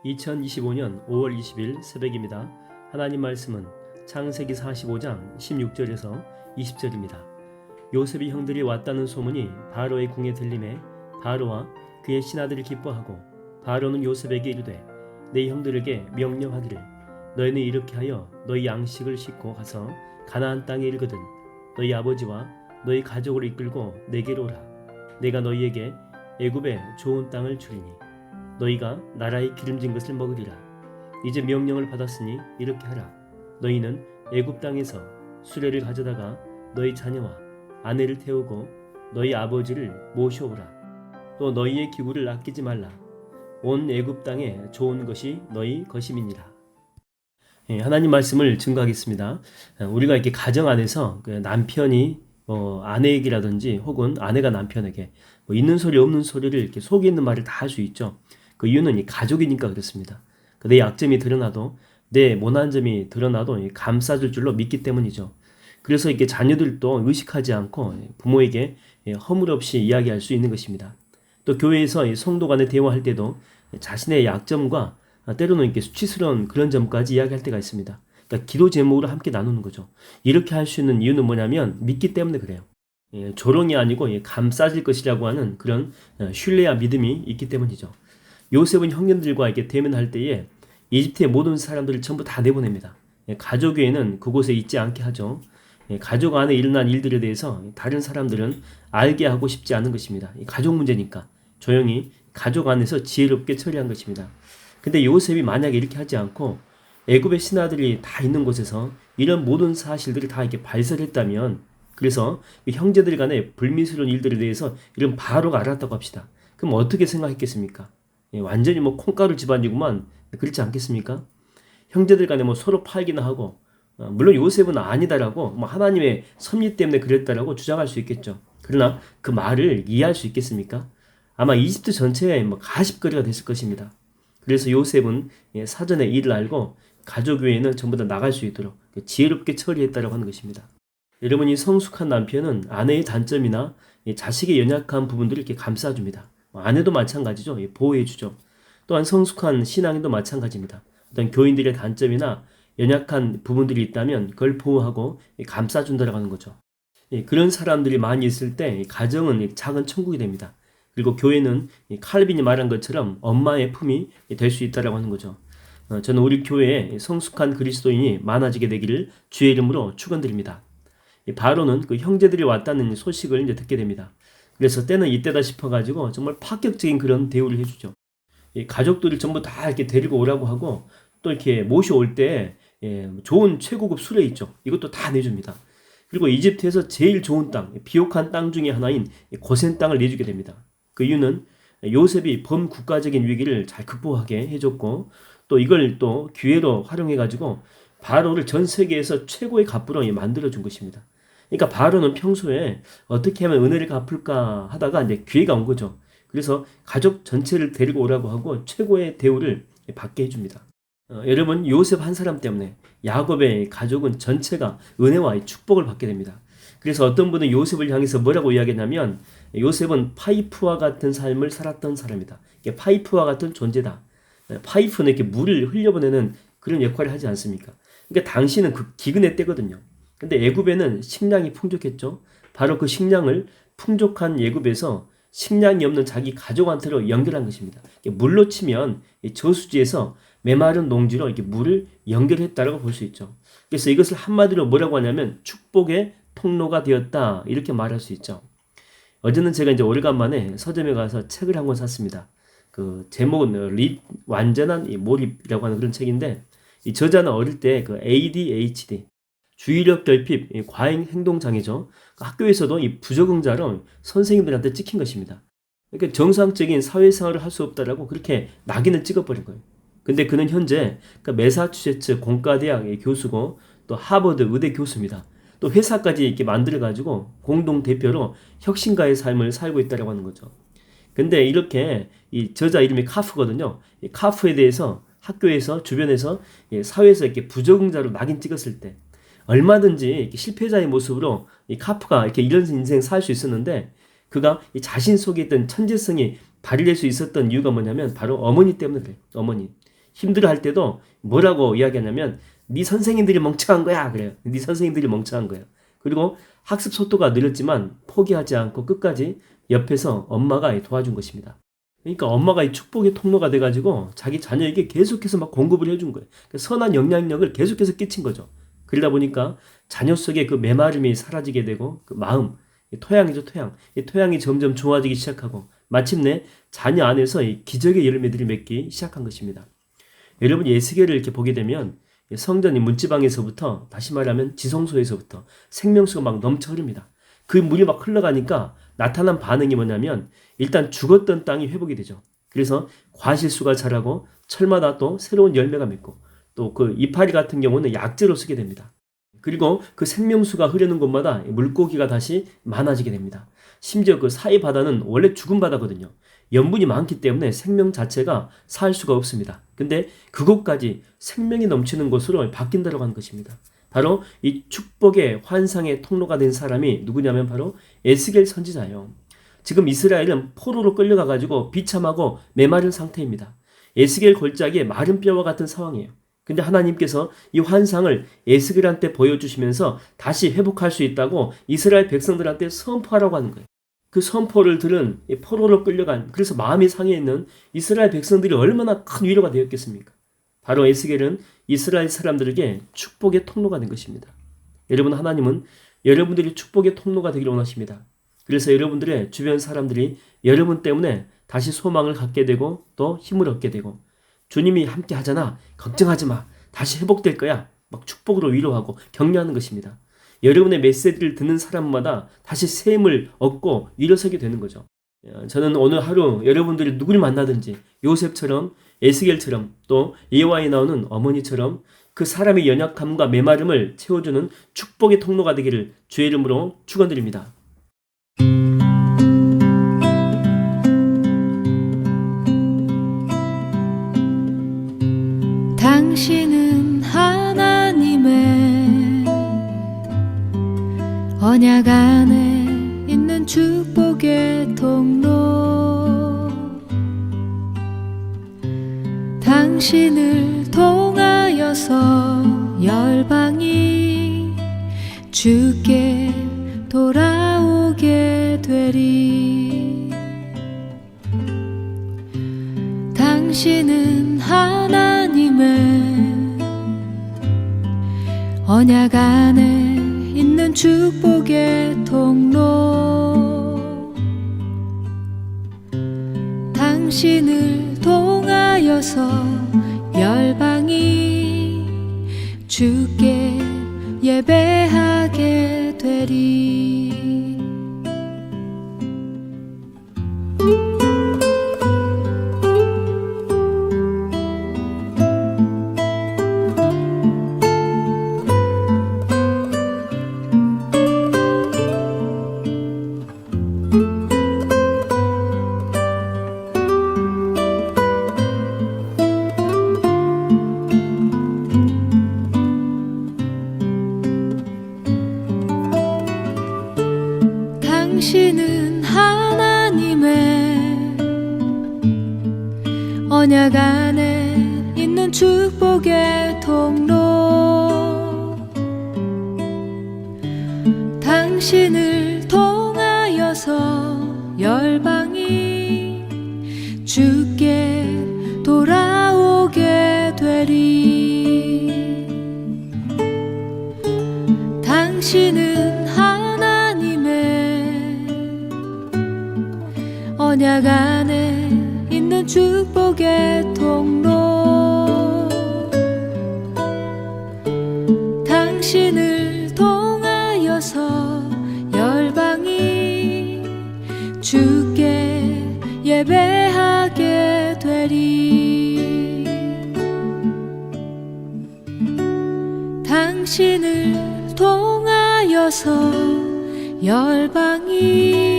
2025년 5월 20일 새벽입니다. 하나님 말씀은 창세기 45장 16절에서 20절입니다. 요셉의 형들이 왔다는 소문이 바로의 궁에 들림에 바로와 그의 신하들이 기뻐하고 바로는 요셉에게 이르되 내 형들에게 명령하기를 너희는 이렇게 하여 너희 양식을 싣고 가서 가나안 땅에 이르거든 너희 아버지와 너희 가족을 이끌고 내게로 오라. 내가 너희에게 애굽의 좋은 땅을 주리니 너희가 나라의 기름진 것을 먹으리라. 이제 명령을 받았으니 이렇게 하라. 너희는 애굽 땅에서 수레를 가져다가 너희 자녀와 아내를 태우고 너희 아버지를 모셔오라. 또 너희의 기구를 아끼지 말라. 온 애굽 땅에 좋은 것이 너희 것임이니라. 하나님 말씀을 증거하겠습니다. 우리가 이렇게 가정 안에서 남편이 아내에게라든지 혹은 아내가 남편에게 있는 소리 없는 소리를 이렇게 속에 있는 말을 다 할 수 있죠. 그 이유는 이 가족이니까 그렇습니다. 내 약점이 드러나도 내 모난 점이 드러나도 감싸줄 줄로 믿기 때문이죠. 그래서 이렇게 자녀들도 의식하지 않고 부모에게 허물 없이 이야기할 수 있는 것입니다. 또 교회에서 성도 간에 대화할 때도 자신의 약점과 때로는 이렇게 수치스러운 그런 점까지 이야기할 때가 있습니다. 그러니까 기도 제목으로 함께 나누는 거죠. 이렇게 할 수 있는 이유는 뭐냐면 믿기 때문에 그래요. 조롱이 아니고 감싸질 것이라고 하는 그런 신뢰와 믿음이 있기 때문이죠. 요셉은 형님들과 이렇게 대면할 때에 이집트의 모든 사람들을 전부 다 내보냅니다. 가족에는 그곳에 있지 않게 하죠. 가족 안에 일어난 일들에 대해서 다른 사람들은 알게 하고 싶지 않은 것입니다. 가족 문제니까 조용히 가족 안에서 지혜롭게 처리한 것입니다. 근데 요셉이 만약에 이렇게 하지 않고 애굽의 신하들이 다 있는 곳에서 이런 모든 사실들을 다 이렇게 발설했다면, 그래서 형제들 간의 불미스러운 일들에 대해서 이런 바로가 알았다고 합시다. 그럼 어떻게 생각했겠습니까? 완전히 콩가루 집안이구만, 그렇지 않겠습니까? 형제들 간에 서로 팔기나 하고, 물론 요셉은 아니다라고 하나님의 섭리 때문에 그랬다라고 주장할 수 있겠죠. 그러나 그 말을 이해할 수 있겠습니까? 아마 이집트 전체에 가십거리가 됐을 것입니다. 그래서 요셉은 사전에 이를 알고 가족외에는 전부 다 나갈 수 있도록 지혜롭게 처리했다라고 하는 것입니다. 여러분, 이 성숙한 남편은 아내의 단점이나 자식의 연약한 부분들을 이렇게 감싸줍니다. 아내도 마찬가지죠. 보호해주죠. 또한 성숙한 신앙인도 마찬가지입니다. 어떤 교인들의 단점이나 연약한 부분들이 있다면 그걸 보호하고 감싸준다라고 하는 거죠. 그런 사람들이 많이 있을 때 가정은 작은 천국이 됩니다. 그리고 교회는 칼빈이 말한 것처럼 엄마의 품이 될 수 있다라고 하는 거죠. 저는 우리 교회에 성숙한 그리스도인이 많아지게 되기를 주의 이름으로 축원드립니다. 바로는 그 형제들이 왔다는 소식을 이제 듣게 됩니다. 그래서 때는 이때다 싶어가지고 정말 파격적인 그런 대우를 해주죠. 가족들을 전부 다 이렇게 데리고 오라고 하고 또 이렇게 모셔올 때 좋은 최고급 수레 있죠. 이것도 다 내줍니다. 그리고 이집트에서 제일 좋은 땅, 비옥한 땅 중에 하나인 고센 땅을 내주게 됩니다. 그 이유는 요셉이 범국가적인 위기를 잘 극복하게 해줬고 또 이걸 또 기회로 활용해가지고 바로를 전 세계에서 최고의 갑부로 만들어준 것입니다. 그러니까 바로는 평소에 어떻게 하면 은혜를 갚을까 하다가 이제 기회가 온 거죠. 그래서 가족 전체를 데리고 오라고 하고 최고의 대우를 받게 해줍니다. 여러분, 요셉 한 사람 때문에 야곱의 가족은 전체가 은혜와 축복을 받게 됩니다. 그래서 어떤 분은 요셉을 향해서 뭐라고 이야기하냐면 요셉은 파이프와 같은 삶을 살았던 사람이다. 이게 파이프와 같은 존재다. 파이프는 이렇게 물을 흘려보내는 그런 역할을 하지 않습니까? 그러니까 당시는 그 기근의 때거든요. 근데 애굽에는 식량이 풍족했죠. 바로 그 식량을 풍족한 애굽에서 식량이 없는 자기 가족한테로 연결한 것입니다. 물로 치면 저수지에서 메마른 농지로 이렇게 물을 연결했다라고 볼 수 있죠. 그래서 이것을 한마디로 뭐라고 하냐면 축복의 통로가 되었다, 이렇게 말할 수 있죠. 어제는 제가 이제 오래간만에 서점에 가서 책을 한 권 샀습니다. 그 제목은 완전한 몰입이라고 하는 그런 책인데, 이 저자는 어릴 때 그 ADHD, 주의력 결핍 과잉 행동 장애죠. 학교에서도 이 부적응자로 선생님들한테 찍힌 것입니다. 그러니까 정상적인 사회생활을 할 수 없다라고 그렇게 낙인을 찍어버린 거예요. 근데 그는 현재 매사추세츠 공과대학의 교수고 또 하버드 의대 교수입니다. 또 회사까지 이렇게 만들어가지고 공동 대표로 혁신가의 삶을 살고 있다고 하는 거죠. 근데 이렇게 이 저자 이름이 카프거든요. 이 카프에 대해서 학교에서 주변에서 사회에서 이렇게 부적응자로 낙인 찍었을 때 얼마든지 이렇게 실패자의 모습으로 이 카프가 이렇게 이런 인생 살 수 있었는데, 그가 이 자신 속에 있던 천재성이 발휘될 수 있었던 이유가 뭐냐면 바로 어머니 때문에 그래요. 어머니. 힘들어할 때도 뭐라고 이야기하냐면 네 선생님들이 멍청한 거야 그래요. 네 선생님들이 멍청한 거예요. 그리고 학습 속도가 느렸지만 포기하지 않고 끝까지 옆에서 엄마가 도와준 것입니다. 그러니까 엄마가 이 축복의 통로가 돼가지고 자기 자녀에게 계속해서 막 공급을 해준 거예요. 그러니까 선한 영향력을 계속해서 끼친 거죠. 그러다 보니까 자녀 속에 그 메마름이 사라지게 되고 그 마음, 토양이죠, 토양. 이 토양이 점점 좋아지기 시작하고 마침내 자녀 안에서 이 기적의 열매들이 맺기 시작한 것입니다. 여러분 예수계를 이렇게 보게 되면 성전이 문지방에서부터 다시 말하면 지성소에서부터 생명수가 막 넘쳐 흐릅니다. 그 물이 막 흘러가니까 나타난 반응이 뭐냐면 일단 죽었던 땅이 회복이 되죠. 그래서 과실수가 자라고 철마다 또 새로운 열매가 맺고 또 그 이파리 같은 경우는 약재로 쓰게 됩니다. 그리고 그 생명수가 흐르는 곳마다 물고기가 다시 많아지게 됩니다. 심지어 그 사이 바다는 원래 죽은 바다거든요. 염분이 많기 때문에 생명 자체가 살 수가 없습니다. 근데 그곳까지 생명이 넘치는 곳으로 바뀐다고 하는 것입니다. 바로 이 축복의 환상의 통로가 된 사람이 누구냐면 바로 에스겔 선지자예요. 지금 이스라엘은 포로로 끌려가가지고 비참하고 메마른 상태입니다. 에스겔 골짜기에 마른 뼈와 같은 상황이에요. 근데 하나님께서 이 환상을 에스겔한테 보여주시면서 다시 회복할 수 있다고 이스라엘 백성들한테 선포하라고 하는 거예요. 그 선포를 들은 포로로 끌려간 그래서 마음이 상해 있는 이스라엘 백성들이 얼마나 큰 위로가 되었겠습니까? 바로 에스겔은 이스라엘 사람들에게 축복의 통로가 된 것입니다. 여러분 하나님은 여러분들이 축복의 통로가 되기를 원하십니다. 그래서 여러분들의 주변 사람들이 여러분 때문에 다시 소망을 갖게 되고 또 힘을 얻게 되고 주님이 함께 하잖아. 걱정하지 마. 다시 회복될 거야. 막 축복으로 위로하고 격려하는 것입니다. 여러분의 메시지를 듣는 사람마다 다시 새 힘을 얻고 일어서게 되는 거죠. 저는 오늘 하루 여러분들이 누구를 만나든지 요셉처럼 에스겔처럼 또 예화에 나오는 어머니처럼 그 사람의 연약함과 메마름을 채워주는 축복의 통로가 되기를 주의 이름으로 축원드립니다. 당신은 하나님의 언약 안에 있는 축복의 통로 당신을 통하여서 열방이 주께 돌아오게 되리 당신은 하나님의 언약 안에 있는 축복의 통로 당신을 통하여서 열방이 주께 예배하게 되리 당신은 하나님의 언약 안에 있는 축복의 통로 당신을 통하여서 열방이 주께 돌아오게 되리 당신은 언약 안에 있는 축복의 통로 당신을 통하여서 열방이 주께 예배하게 되리 당신을 통하여서 열방이